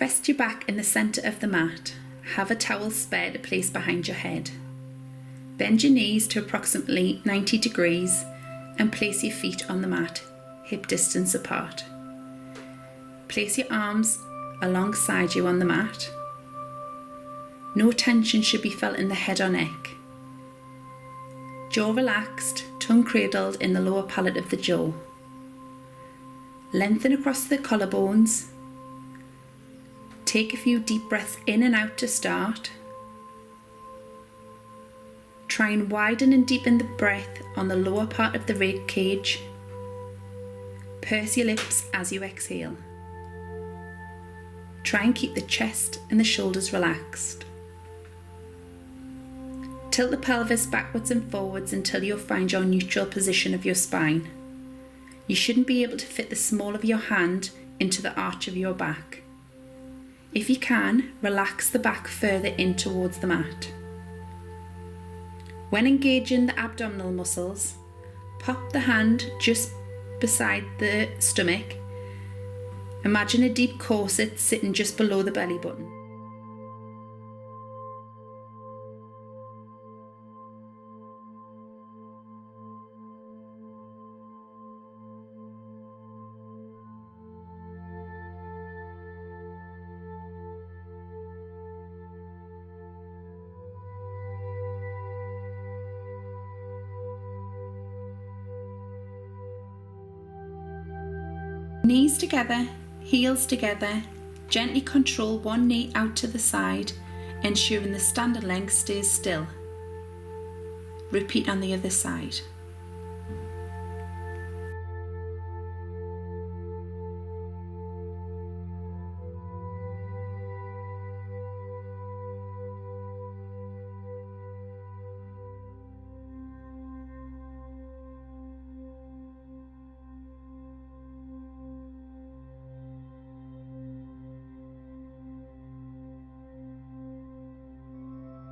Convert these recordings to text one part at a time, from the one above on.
Rest your back in the centre of the mat. Have a towel spare to place behind your head. Bend your knees to approximately 90 degrees and place your feet on the mat, hip distance apart. Place your arms alongside you on the mat. No tension should be felt in the head or neck. Jaw relaxed, tongue cradled in the lower palate of the jaw. Lengthen across the collarbones. Take a few deep breaths in and out to start. Try and widen and deepen the breath on the lower part of the ribcage. Purse your lips as you exhale. Try and keep the chest and the shoulders relaxed. Tilt the pelvis backwards and forwards until you'll find your neutral position of your spine. You shouldn't be able to fit the small of your hand into the arch of your back. If you can, relax the back further in towards the mat. When engaging the abdominal muscles, pop the hand just beside the stomach. Imagine a deep corset sitting just below the belly button. Knees together, heels together, gently control one knee out to the side, ensuring the standing leg stays still. Repeat on the other side.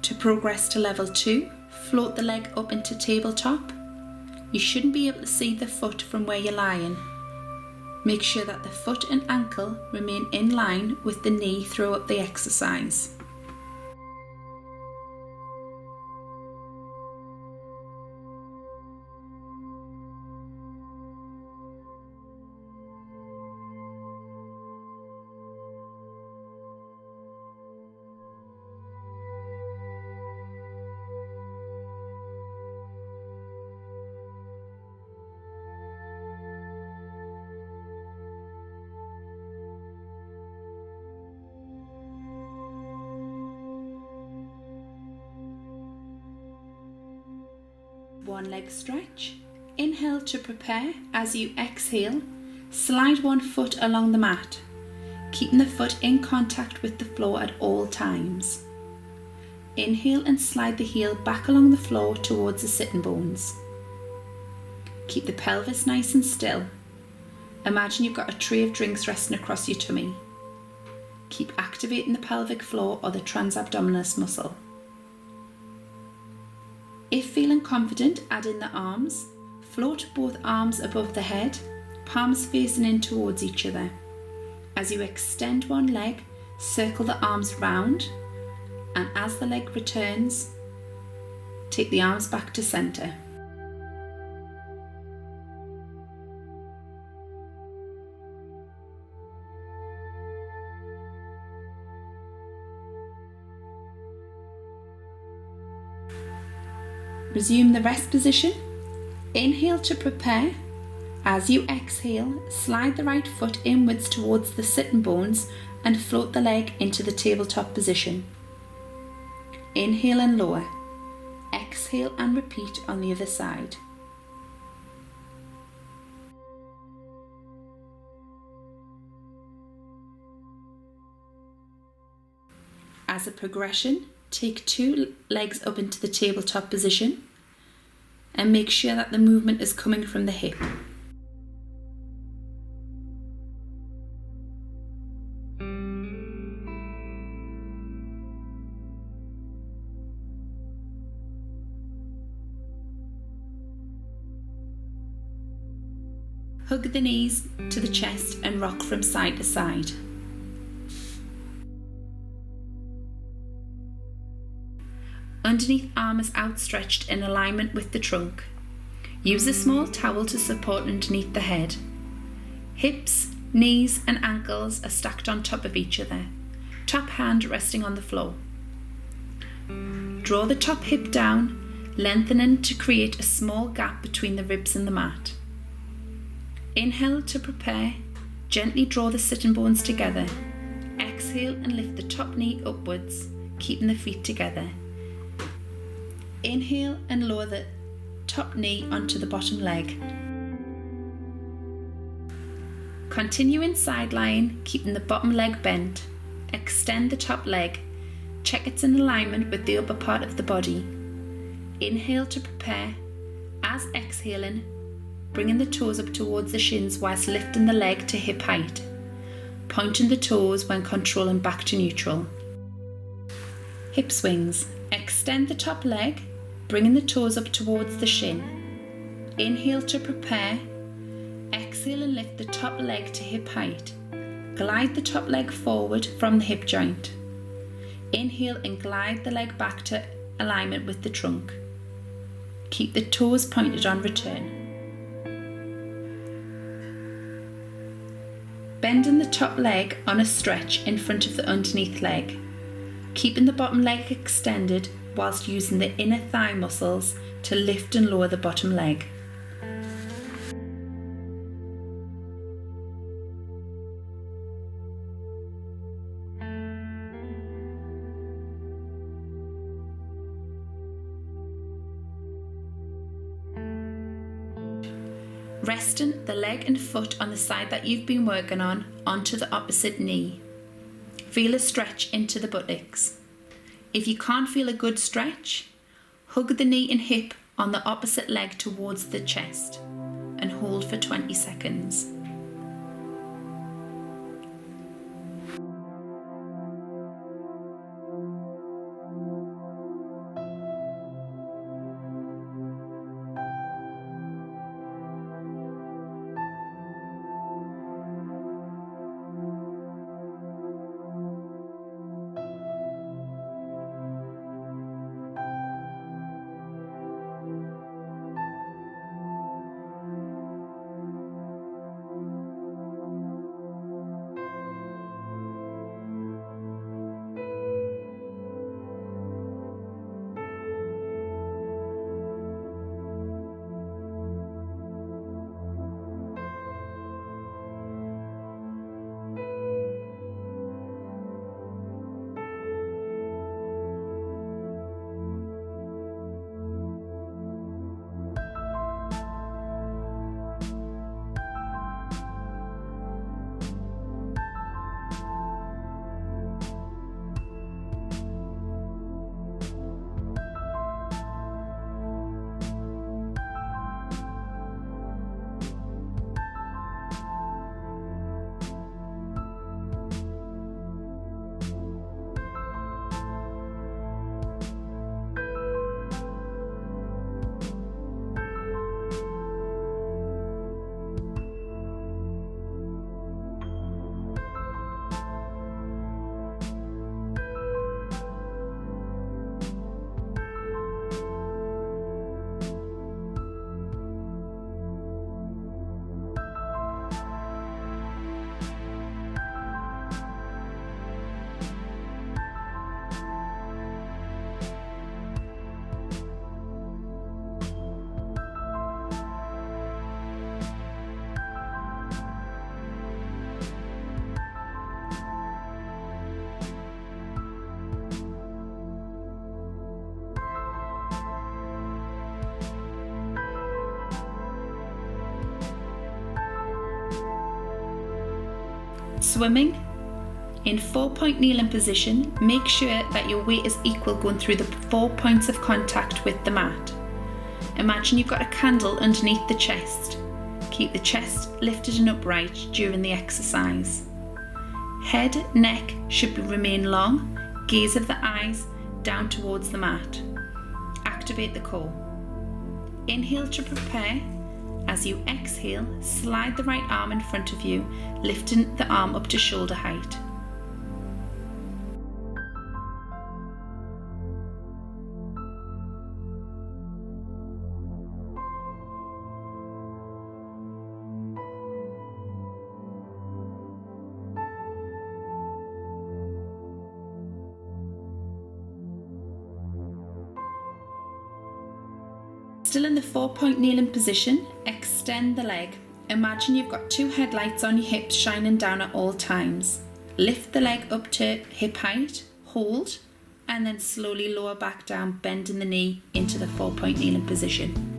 To progress to level 2, float the leg up into tabletop. You shouldn't be able to see the foot from where you're lying. Make sure that the foot and ankle remain in line with the knee throughout the exercise. One leg stretch. Inhale to prepare. As you exhale, slide one foot along the mat, keeping the foot in contact with the floor at all times. Inhale and slide the heel back along the floor towards the sitting bones. Keep the pelvis nice and still. Imagine you've got a tray of drinks resting across your tummy. Keep activating the pelvic floor or the transabdominalis muscle. If feeling confident, add in the arms. Float both arms above the head, palms facing in towards each other. As you extend one leg, circle the arms round, and as the leg returns, take the arms back to centre. Resume the rest position. Inhale to prepare. As you exhale, slide the right foot inwards towards the sitting bones and float the leg into the tabletop position. Inhale and lower. Exhale and repeat on the other side. As a progression, take two legs up into the tabletop position and make sure that the movement is coming from the hip. Hug the knees to the chest and rock from side to side. Underneath arm is outstretched in alignment with the trunk. Use a small towel to support underneath the head. Hips, knees and ankles are stacked on top of each other, top hand resting on the floor. Draw the top hip down, lengthening to create a small gap between the ribs and the mat. Inhale to prepare. Gently draw the sitting bones together. Exhale and lift the top knee upwards, keeping the feet together. Inhale and lower the top knee onto the bottom leg. Continue in side lying, keeping the bottom leg bent. Extend the top leg. Check it's in alignment with the upper part of the body. Inhale to prepare. As exhaling, bringing the toes up towards the shins whilst lifting the leg to hip height. Pointing the toes when controlling back to neutral. Hip swings. Extend the top leg, bringing the toes up towards the shin. Inhale to prepare. Exhale and lift the top leg to hip height. Glide the top leg forward from the hip joint. Inhale and glide the leg back to alignment with the trunk. Keep the toes pointed on return. Bending the top leg on a stretch in front of the underneath leg. Keeping the bottom leg extended whilst using the inner thigh muscles to lift and lower the bottom leg. Resting the leg and foot on the side that you've been working on onto the opposite knee. Feel a stretch into the buttocks. If you can't feel a good stretch, hug the knee and hip on the opposite leg towards the chest and hold for 20 seconds. Swimming. In 4-point kneeling position, make sure that your weight is equal going through the 4 points of contact with the mat. Imagine you've got a candle underneath the chest. Keep the chest lifted and upright during the exercise. Head, neck should remain long, gaze of the eyes down towards the mat. Activate the core. Inhale to prepare. As you exhale, slide the right arm in front of you, lifting the arm up to shoulder height. Still in the 4-point kneeling position, extend the leg. Imagine you've got 2 headlights on your hips shining down at all times. Lift the leg up to hip height, hold, and then slowly lower back down, bending the knee into the 4-point kneeling position.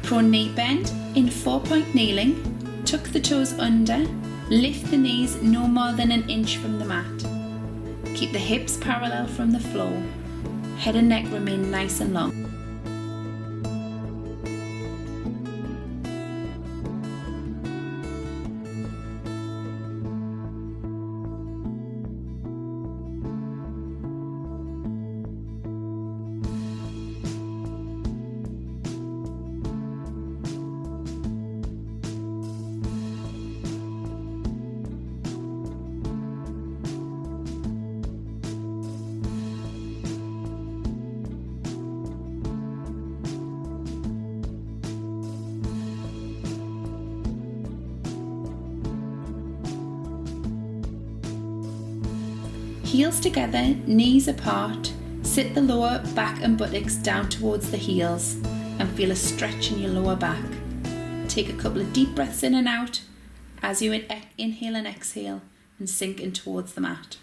Prone knee bend in 4-point kneeling, tuck the toes under, lift the knees no more than an inch from the mat. Keep the hips parallel from the floor. Head and neck remain nice and long. Heels together, knees apart, sit the lower back and buttocks down towards the heels and feel a stretch in your lower back. Take a couple of deep breaths in and out as you inhale and exhale and sink in towards the mat.